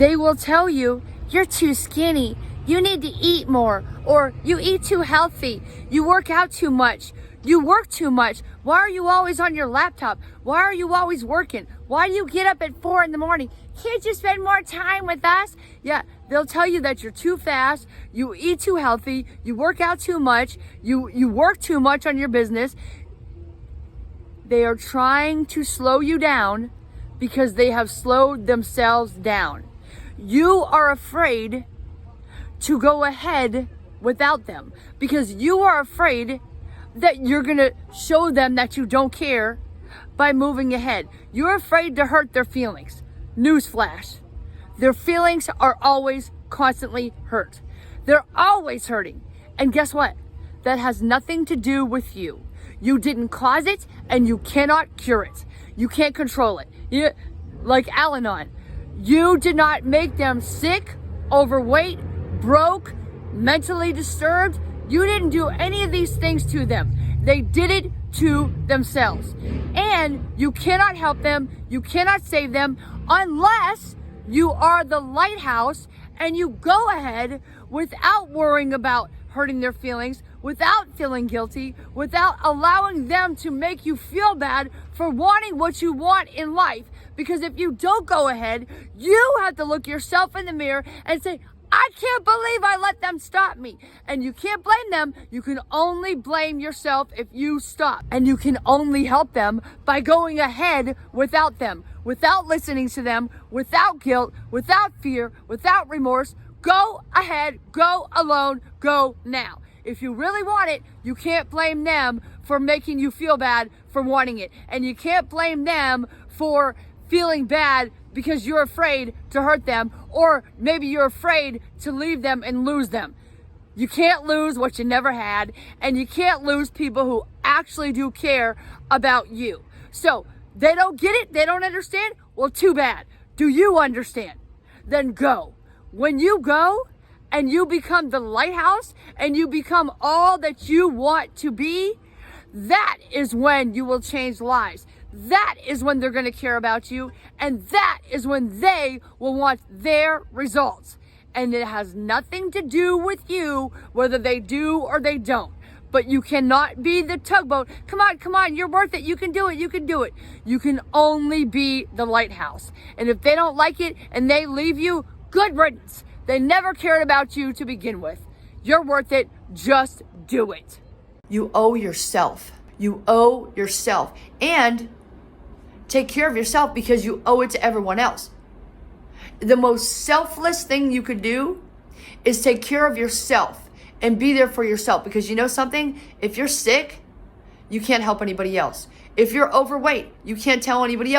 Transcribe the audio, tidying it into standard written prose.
They will tell you, you're too skinny, you need to eat more, or you eat too healthy, you work out too much, you work too much. Why are you always on your laptop? Why are you always working? Why do you get up at 4 in the morning? Can't you spend more time with us? Yeah, they'll tell you that you're too fast, you eat too healthy, you work out too much, you work too much on your business. They are trying to slow you down because they have slowed themselves down. You are afraid to go ahead without them because you are afraid that you're gonna show them that you don't care by moving ahead. You're afraid to hurt their feelings. Newsflash. Their feelings are always constantly hurt. They're always hurting. And guess what? That has nothing to do with you. You didn't cause it and you cannot cure it. You can't control it. Like Al-Anon. You did not make them sick, overweight, broke, mentally disturbed. You didn't do any of these things to them. They did it to themselves. And you cannot help them. You cannot save them unless you are the lighthouse and you go ahead without worrying about hurting their feelings, without feeling guilty, without allowing them to make you feel bad for wanting what you want in life. Because if you don't go ahead, you have to look yourself in the mirror and say, I can't believe I let them stop me. And you can't blame them. You can only blame yourself if you stop. And you can only help them by going ahead without them, without listening to them, without guilt, without fear, without remorse. Go ahead, go alone, go now. If you really want it, you can't blame them for making you feel bad for wanting it. And you can't blame them for feeling bad because you're afraid to hurt them, or maybe you're afraid to leave them and lose them. You can't lose what you never had, and you can't lose people who actually do care about you. So they don't get it, they don't understand. Well, too bad. Do you understand? Then go. When you go and you become the lighthouse and you become all that you want to be, that is when you will change lives. That is when they're going to care about you, and that is when they will want their results. And it has nothing to do with you, whether they do or they don't. But you cannot be the tugboat. Come on, you're worth it. You can do it, you can do it. You can only be the lighthouse. And if they don't like it and they leave you, good riddance. They never cared about you to begin with. You're worth it. Just do it. You owe yourself. You owe yourself. And take care of yourself because you owe it to everyone else. The most selfless thing you could do is take care of yourself and be there for yourself. Because you know something? If you're sick, you can't help anybody else. If you're overweight, you can't tell anybody else